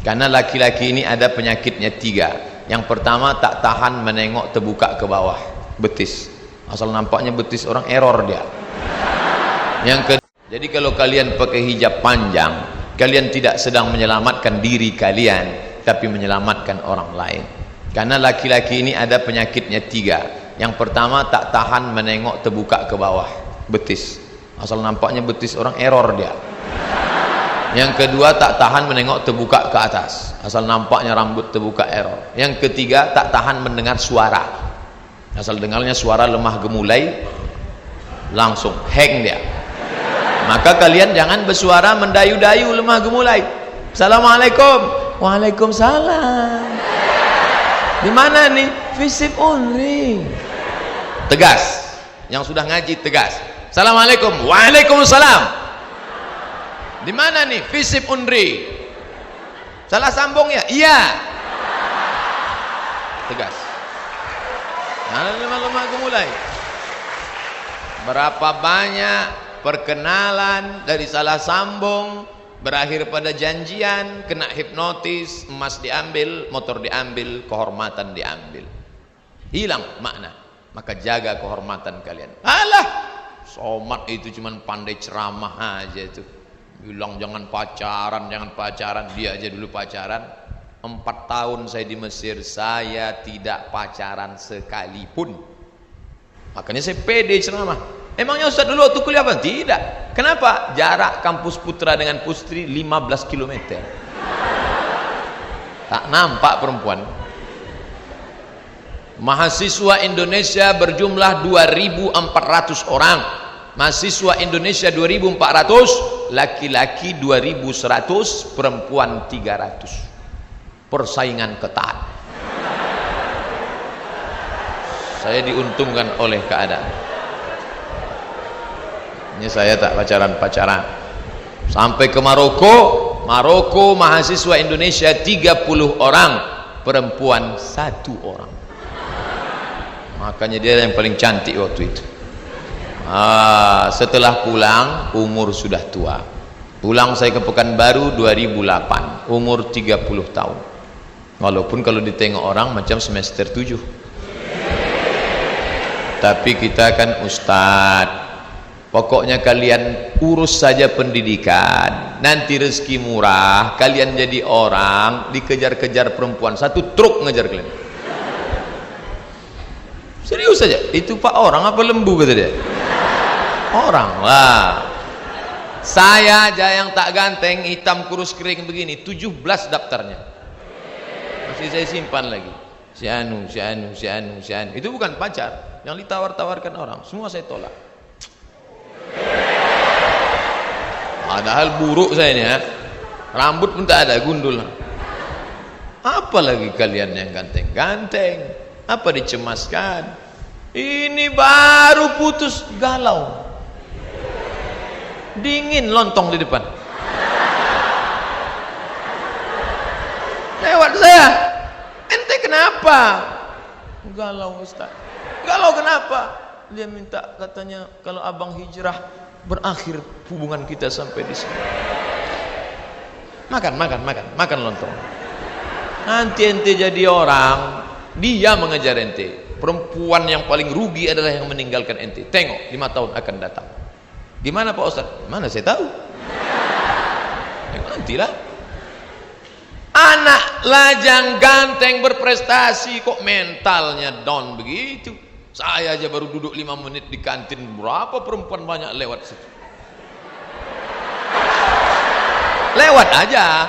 Karena laki-laki ini ada penyakitnya 3. Yang pertama, tak tahan menengok terbuka ke bawah betis. Asal nampaknya betis orang, error dia. Yang kedua, jadi kalau kalian pakai hijab panjang, kalian tidak sedang menyelamatkan diri kalian, tapi menyelamatkan orang lain. Karena laki-laki ini ada penyakitnya 3. Yang pertama, tak tahan menengok terbuka ke bawah betis. Asal nampaknya betis orang, error dia. Yang kedua, tak tahan menengok terbuka ke atas. Asal nampaknya rambut terbuka, error. Yang ketiga, tak tahan mendengar suara. Asal dengarnya suara lemah gemulai, langsung hang dia. Maka kalian jangan bersuara mendayu-dayu lemah gemulai. Assalamualaikum. Waalaikumsalam. Di mana nih? Visip Unri. Tegas. Yang sudah ngaji tegas. Assalamualaikum. Waalaikumsalam. Di mana nih? Visip Unri. Salah sambung ya? Iya. Tegas. Nah, lemah gemulai. Berapa banyak perkenalan dari salah sambung berakhir pada janjian, kena hipnotis, emas diambil, motor diambil, kehormatan diambil. Hilang makna. Maka jaga kehormatan kalian. Alah, Somad itu cuman pandai ceramah aja itu. Bilang jangan pacaran, jangan pacaran. Dia aja dulu pacaran. 4 tahun saya di Mesir, saya tidak pacaran sekalipun. Makanya saya pede ceramah. Emangnya Ustaz dulu waktu kuliah apa? Tidak. Kenapa? Jarak kampus putra dengan putri 15 km. Tak nampak perempuan. Mahasiswa Indonesia berjumlah 2.400 orang. Mahasiswa Indonesia 2.400, laki-laki 2.100, perempuan 300. Persaingan ketat. Saya diuntungkan oleh keadaan. Ini saya tak pacaran-pacaran. Sampai ke Maroko, mahasiswa Indonesia 30 orang, perempuan 1 orang. Makanya dia yang paling cantik waktu itu. Setelah pulang, umur sudah tua. Pulang saya ke Pekanbaru 2008, umur 30 tahun. Walaupun kalau ditengok orang macam semester 7. Tapi kita kan ustadz. Pokoknya kalian urus saja pendidikan, nanti rezeki murah, kalian jadi orang, dikejar-kejar perempuan, 1 truk ngejar kalian. Serius saja, itu Pak orang apa lembu kata dia? Orang lah. Saya aja yang tak ganteng, hitam kurus kering begini, 17 daftarnya. Masih saya simpan lagi. Si anu. Itu bukan pacar, yang ditawar-tawarkan orang, semua saya tolak. Padahal buruk saya ini ya. Rambut pun tak ada, gundul. Apalagi kalian yang ganteng-ganteng, apa dicemaskan? Ini baru putus, galau, dingin lontong di depan. Lewat saya, ente kenapa? Galau Ustaz. Galau kenapa? Dia minta katanya kalau abang hijrah berakhir hubungan kita sampai di sini. Makan lontong. Nanti ente jadi orang, dia mengejar ente. Perempuan yang paling rugi adalah yang meninggalkan ente. Tengok 5 tahun akan datang. Gimana Pak Ustaz? Mana saya tahu. Nantilah. Anak lajang ganteng berprestasi kok mentalnya down begitu. Saya aja baru duduk 5 menit di kantin, berapa perempuan banyak lewat situ. Lewat aja.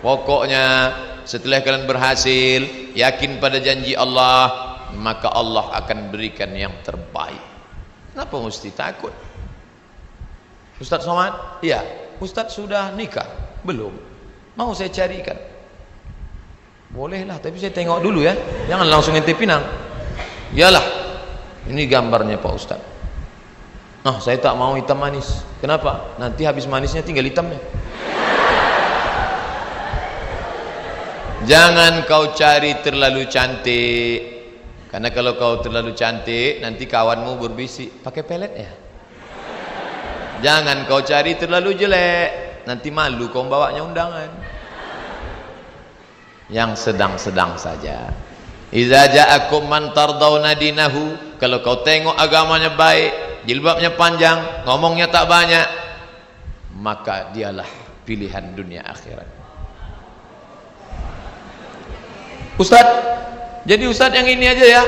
Pokoknya setelah kalian berhasil, yakin pada janji Allah, maka Allah akan berikan yang terbaik. Kenapa mesti takut? Ustaz Somad? Iya. Ustaz sudah nikah? Belum. Mau saya carikan? Bolehlah, tapi saya tengok dulu ya. Jangan langsung ente pinang. Iyalah, ini gambarnya Pak Ustaz. Nah, saya tak mau hitam manis. Kenapa? Nanti habis manisnya tinggal hitamnya. Jangan kau cari terlalu cantik. Karena kalau kau terlalu cantik, nanti kawanmu berbisik, pakai pelet ya. Jangan kau cari terlalu jelek. nanti malu kau bawanya undangan. Yang sedang-sedang saja. Idza ja'akum man tardawna dinahu, kalau kau tengok agamanya baik, jilbabnya panjang, ngomongnya tak banyak, maka dialah pilihan dunia akhirat. Ustaz, jadi Ustaz yang ini aja ya.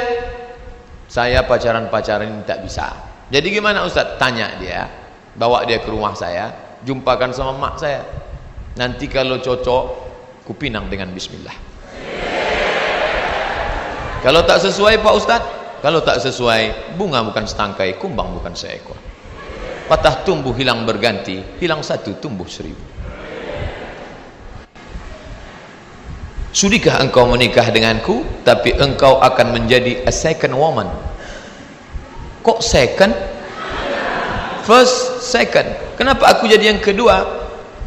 Saya pacaran-pacaran ini tak bisa. Jadi gimana Ustaz? Tanya dia, bawa dia ke rumah saya, jumpakan sama mak saya. Nanti kalau cocok, kupinang dengan bismillah. Kalau tak sesuai Pak Ustaz, kalau tak sesuai, bunga bukan setangkai, kumbang bukan seekor. Patah tumbuh hilang berganti, hilang satu tumbuh 1000. Sudikah engkau menikah denganku, tapi engkau akan menjadi a second woman? Kok second? First, second. Kenapa aku jadi yang kedua?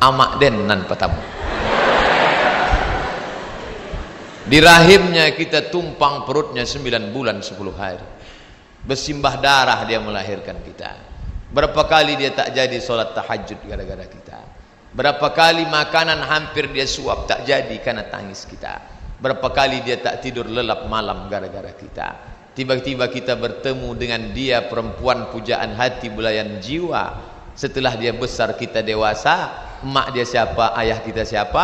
Amak denan patamu. Di rahimnya kita tumpang perutnya 9 bulan 10 hari. Bersimbah darah dia melahirkan kita. Berapa kali dia tak jadi solat tahajud gara-gara kita. Berapa kali makanan hampir dia suap tak jadi karena tangis kita. Berapa kali dia tak tidur lelap malam gara-gara kita. Tiba-tiba kita bertemu dengan dia, perempuan pujaan hati, belayan jiwa. Setelah dia besar kita dewasa, emak dia siapa, ayah kita siapa,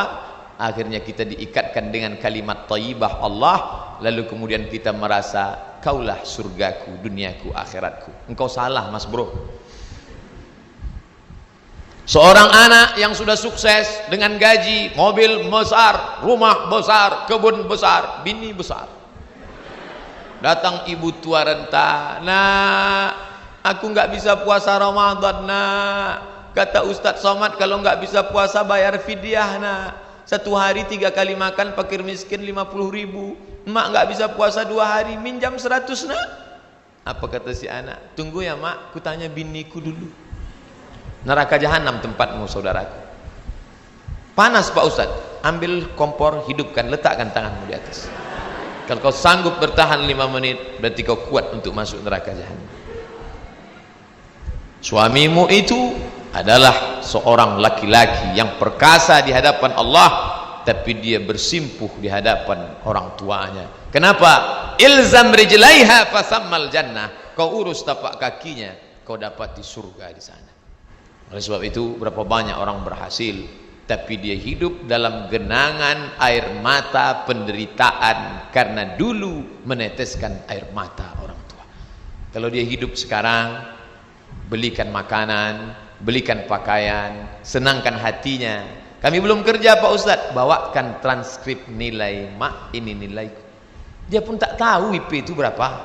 akhirnya kita diikatkan dengan kalimat thayyibah Allah. Lalu kemudian kita merasa, kaulah surgaku, duniaku, akhiratku. Engkau salah mas bro. Seorang anak yang sudah sukses dengan gaji, mobil besar, rumah besar, kebun besar, bini besar. Datang ibu tua renta, nak, aku nggak bisa puasa Ramadan nak. Kata Ustadz Somad, kalau nggak bisa puasa bayar fidyah nak. 1 hari 3 kali makan, fakir miskin 50.000. Mak nggak bisa puasa 2 hari, minjam 100 nak. Apa kata si anak? Tunggu ya mak, ku tanya biniku dulu. Neraka jahanam tempatmu saudaraku. Panas Pak Ustadz, ambil kompor, hidupkan, letakkan tanganmu di atas. Kalau kau sanggup bertahan 5 menit, berarti kau kuat untuk masuk neraka jahanam. Suamimu itu adalah seorang laki-laki yang perkasa di hadapan Allah, tapi dia bersimpuh di hadapan orang tuanya. Kenapa? Ilzam rijlaiha fasammal jannah. Kau urus tapak kakinya, kau dapati surga di sana. Oleh sebab itu, berapa banyak orang berhasil, tapi dia hidup dalam genangan air mata penderitaan karena dulu meneteskan air mata orang tua. Kalau dia hidup sekarang, belikan makanan, belikan pakaian, senangkan hatinya. Kami belum kerja Pak Ustadz, bawakan transkrip nilai mak, ini nilaiku. Dia pun tak tahu IP itu berapa,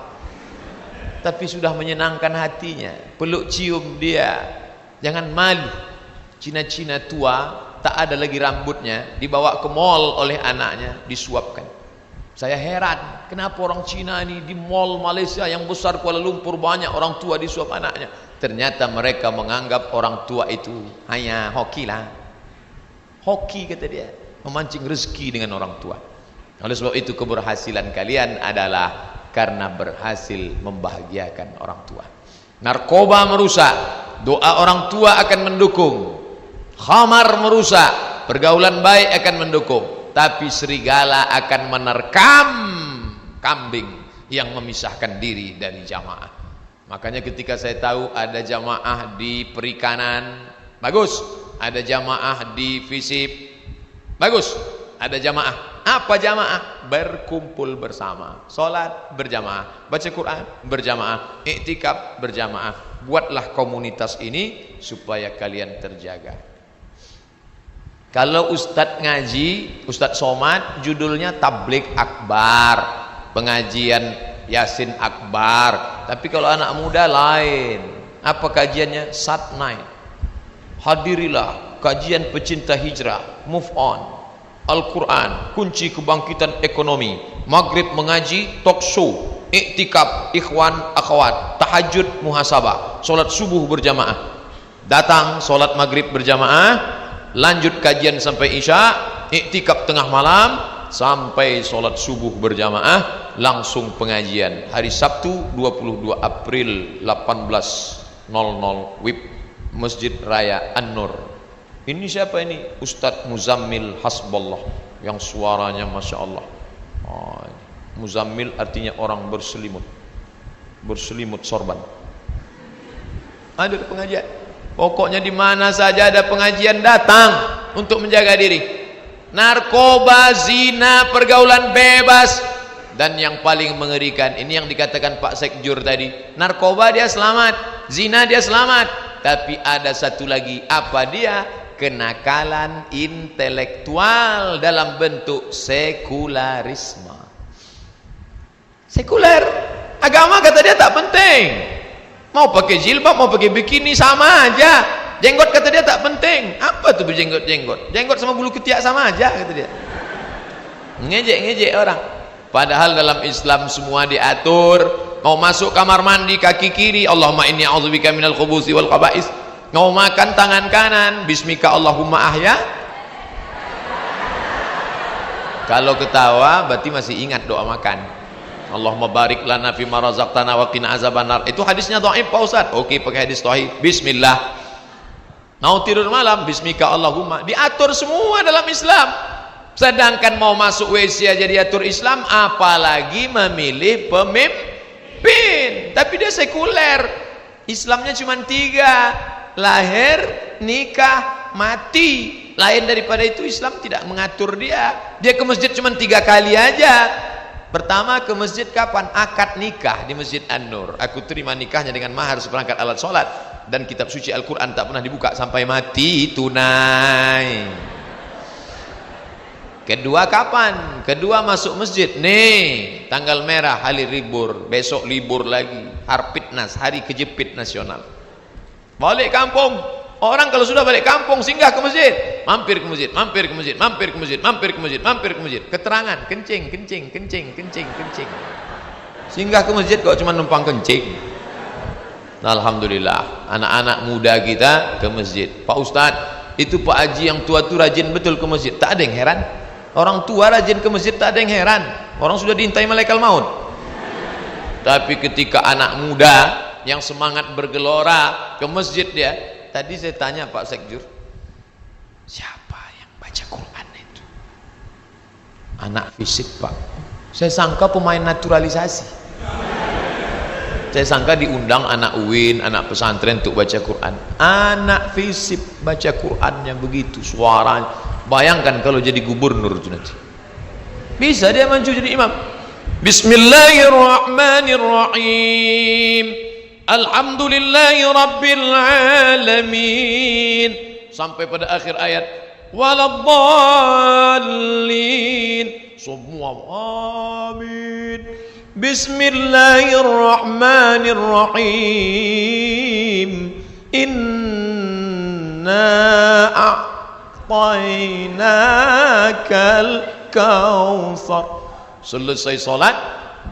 tapi sudah menyenangkan hatinya. Peluk cium dia. Jangan malu. Cina-cina tua, tak ada lagi rambutnya, dibawa ke mall oleh anaknya, disuapkan. Saya heran, kenapa orang Cina ini di mall Malaysia yang besar Kuala Lumpur banyak orang tua disuap anaknya. Ternyata mereka menganggap orang tua itu hanya hoki lah. Hoki kata dia, memancing rezeki dengan orang tua. Oleh sebab itu keberhasilan kalian adalah karena berhasil membahagiakan orang tua. Narkoba merusak, doa orang tua akan mendukung. Khamar merusak, pergaulan baik akan mendukung. Tapi serigala akan menerkam kambing yang memisahkan diri dari jamaah. Makanya ketika saya tahu ada jamaah di perikanan, bagus. Ada jamaah di FISIP, bagus. Ada jamaah. Apa jamaah? Berkumpul bersama, sholat berjamaah, baca Quran berjamaah, iktikaf berjamaah. Buatlah komunitas ini supaya kalian terjaga. Kalau Ustadz ngaji, Ustadz Somad, judulnya tabligh akbar, pengajian Yasin akbar. Tapi kalau anak muda lain. Apa kajiannya? Sat night. Hadirilah kajian pecinta hijrah, move on, Al-Quran, kunci kebangkitan ekonomi, maghrib mengaji, talk show, iktikaf, ikhwan, akhwat, tahajud, muhasabah, solat subuh berjamaah. Datang solat maghrib berjamaah, lanjut kajian sampai isya, iktikaf tengah malam, sampai solat subuh berjamaah, langsung pengajian. Hari Sabtu 22 April 18.00 WIB Masjid Raya An-Nur. Ini siapa ini? Ustadz Muzammil Hasballah, yang suaranya Masya Allah. Muzammil artinya orang berselimut, berselimut sorban. Ada pengajian. Pokoknya di mana saja ada pengajian datang untuk menjaga diri. Narkoba, zina, pergaulan bebas. Dan yang paling mengerikan, ini yang dikatakan Pak Sekjur tadi, narkoba dia selamat, zina dia selamat, tapi ada satu lagi, apa dia? Kenakalan intelektual dalam bentuk sekularisme. Sekuler, agama kata dia tak penting, mau pakai jilbab, mau pakai bikini sama aja. Jenggot kata dia tak penting. Apa tuh berjenggot-jenggot? Jenggot sama bulu ketiak sama aja kata dia. Ngejek-ngejek orang. Padahal dalam Islam semua diatur. Mau masuk kamar mandi kaki kiri, Allahumma inni a'udzubika minal khubuthi wal khaba'is. Mau makan tangan kanan, bismika Allahumma ahya. Kalau ketawa berarti masih ingat doa makan. Allahumma barik lana fima razaqtana wa qina azabannar. Itu hadisnya dhaif Pak Ustaz. Oke, pakai hadis sahih. Bismillah. Mau tidur malam, bismika Allahumma. Diatur semua dalam Islam. Sedangkan mau masuk WC aja diatur Islam, apalagi memilih pemimpin. Tapi dia sekuler. Islamnya cuma 3. Lahir, nikah, mati. Lain daripada itu Islam tidak mengatur dia. Dia ke masjid cuma 3 kali aja. Pertama ke masjid kapan? Akad nikah di Masjid An-Nur. Aku terima nikahnya dengan mahar seperangkat alat sholat. Dan kitab suci Al-Quran tak pernah dibuka sampai mati, tunai. Kedua kapan? Kedua masuk masjid. Nih, tanggal merah, hari libur. Besok libur lagi. Harpitnas, hari kejepit nasional. Balik kampung. Orang kalau sudah balik kampung singgah ke masjid, mampir ke masjid, mampir ke masjid, mampir ke masjid, mampir ke masjid, mampir ke masjid. Keterangan, kencing, kencing, kencing, kencing, kencing. Singgah ke masjid kok cuma numpang kencing. Alhamdulillah, anak-anak muda kita ke masjid. Pak Ustadz, itu Pak Haji yang tua itu rajin betul ke masjid. Tak ada yang heran. Orang tua rajin ke masjid tak ada yang heran. Orang sudah diintai malaikat maut. Tapi ketika anak muda yang semangat bergelora ke masjid dia, tadi saya tanya Pak Sekjur, siapa yang baca Quran itu? Anak fisik Pak. Saya sangka pemain naturalisasi. Saya sangka diundang anak UIN, anak pesantren untuk baca Quran. Anak fisik baca Qurannya begitu suaranya. Bayangkan kalau jadi gubernur itu nanti. Bisa dia maju jadi imam. Bismillahirrahmanirrahim. Alhamdulillahi Rabbil Alamin. Sampai pada akhir ayat waladdallin. Semua amin. Bismillahirrahmanirrahim. Inna a'tainakal kautsar. Selesai salat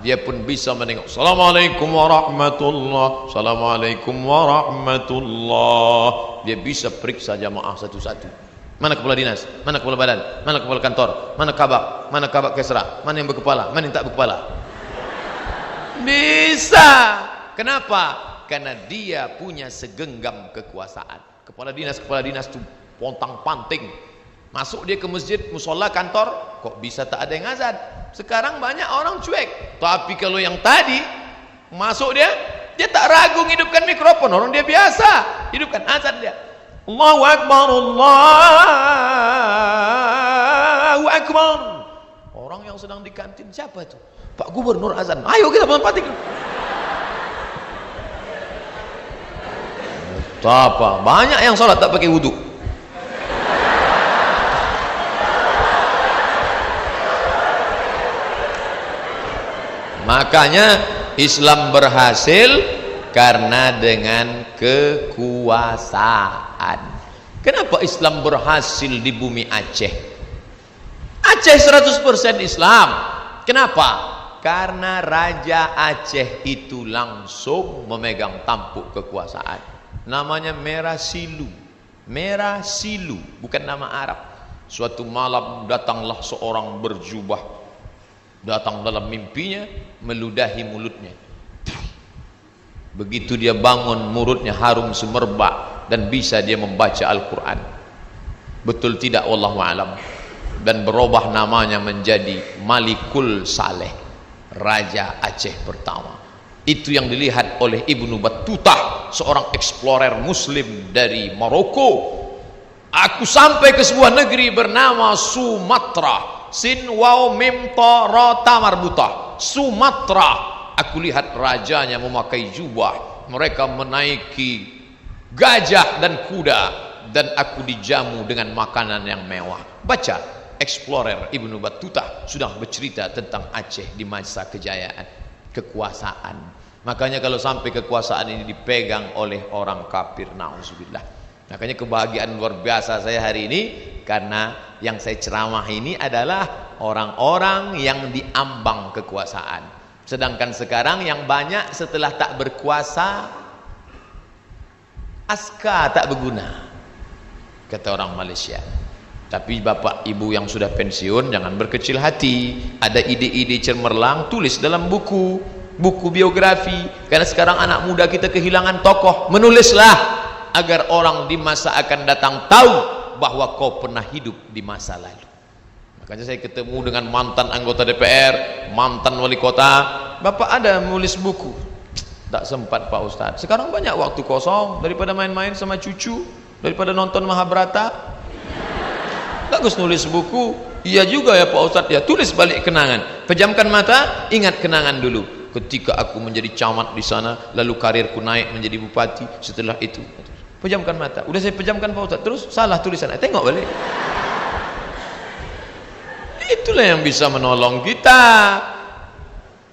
dia pun bisa menengok. Assalamualaikum warahmatullah. Assalamualaikum warahmatullah. Dia bisa periksa jamaah satu-satu. Mana kepala dinas? Mana kepala badan? Mana kepala kantor? Mana kabak? Mana kabak kesra? Mana yang berkepala? Mana yang tak berkepala? Bisa. Kenapa? Karena dia punya segenggam kekuasaan. Kepala dinas itu pontang-panting. Masuk dia ke masjid, musola, kantor, kok bisa tak ada yang azan? Sekarang banyak orang cuek. Tapi kalau yang tadi masuk dia tak ragu hidupkan mikrofon. Orang dia biasa hidupkan azan dia. Allahu Akbar, Allahu Akbar. Orang yang sedang di kantin siapa itu? Pak Gubernur azan. Ayo kita menempatin. Apa? Banyak yang sholat tak pakai wudhu. Makanya Islam berhasil karena dengan kekuasaan. Kenapa Islam berhasil di bumi Aceh? Aceh 100% Islam. Kenapa? Karena Raja Aceh itu langsung memegang tampuk kekuasaan. Namanya Merah Silu. Merah Silu, bukan nama Arab. Suatu malam datanglah seorang berjubah, datang dalam mimpinya, meludahi mulutnya. Begitu dia bangun, mulutnya harum semerbak dan bisa dia membaca Al-Quran. betul tidak wallahu alam, dan berubah namanya menjadi Malikul Saleh, Raja Aceh pertama. Itu yang dilihat oleh Ibnu Battuta, seorang explorer muslim dari Maroko. Aku sampai ke sebuah negeri bernama Sumatra, sin waw mim ta ra ta marbuta, Sumatra. Aku lihat rajanya memakai jubah, mereka menaiki gajah dan kuda, dan aku dijamu dengan makanan yang mewah. Baca, explorer Ibnu Battuta sudah bercerita tentang Aceh di masa kejayaan, kekuasaan. Makanya kalau sampai kekuasaan ini dipegang oleh orang kafir, na'udzubillah. Makanya kebahagiaan luar biasa saya hari ini, karena yang saya ceramah ini adalah orang-orang yang diambang kekuasaan. Sedangkan sekarang yang banyak setelah tak berkuasa, aska tak berguna, kata orang Malaysia. Tapi bapak ibu yang sudah pensiun jangan berkecil hati. Ada ide-ide cemerlang, tulis dalam buku biografi. Karena sekarang anak muda kita kehilangan tokoh, menulislah agar orang di masa akan datang tahu bahwa kau pernah hidup di masa lalu. Makanya saya ketemu dengan mantan anggota DPR, mantan wali kota. Bapak ada menulis buku? Tak sempat Pak Ustadz. Sekarang banyak waktu kosong, daripada main-main sama cucu, daripada nonton Mahabharata. Bagus nulis buku. Iya juga ya Pak Ustadz, ya tulis balik kenangan. Pejamkan mata, ingat kenangan dulu. Ketika aku menjadi camat di sana, lalu karirku naik menjadi bupati. Setelah itu, pejamkan mata. Udah saya pejamkan Pak Ustadz, terus salah tulisan. Tengok balik. Itulah yang bisa menolong kita.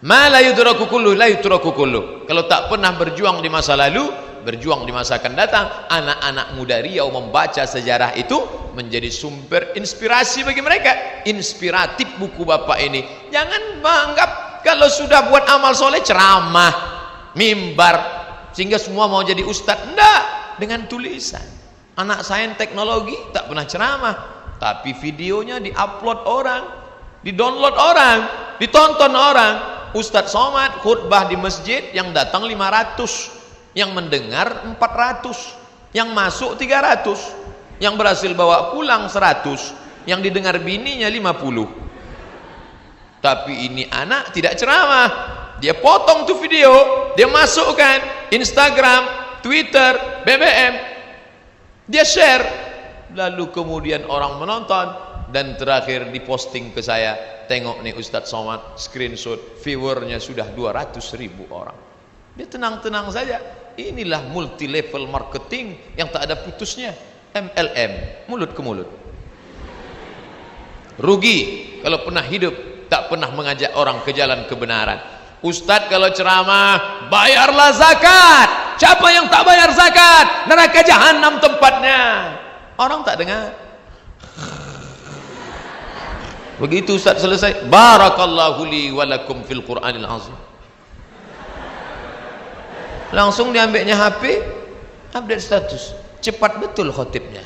Ma la yudraku kullu la yutraku kullu. Kalau tak pernah berjuang di masa lalu, berjuang di masa akan datang. Anak-anak muda Riau membaca sejarah itu menjadi sumber inspirasi bagi mereka. Inspiratif buku bapak ini. Jangan menganggap kalau sudah buat amal soleh ceramah, mimbar, sehingga semua mau jadi ustadz. Enggak, dengan tulisan. Anak sains teknologi tak pernah ceramah, tapi videonya diupload orang, didownload orang, ditonton orang. Ustadz Somad khutbah di masjid, yang datang 500, yang mendengar 400, yang masuk 300, yang berhasil bawa pulang 100, yang didengar bininya 50. Tapi ini anak tidak ceramah, dia potong tuh video, dia masukkan Instagram, Twitter, BBM, dia share, lalu kemudian orang menonton, dan terakhir diposting ke saya. Tengok nih Ustadz Somad, screenshot, viewernya sudah 200.000 orang. Dia tenang-tenang saja. Inilah multi level marketing yang tak ada putusnya. MLM, mulut ke mulut. Rugi kalau pernah hidup tak pernah mengajak orang ke jalan kebenaran. Ustadz kalau ceramah, bayarlah zakat. Siapa yang tak bayar zakat, neraka jahanam tempatnya. Orang tak dengar. Begitu Ustadz selesai, barakallahu li walakum fil Qur'anil azim. Langsung diambilnya HP, update status. Cepat betul khotibnya.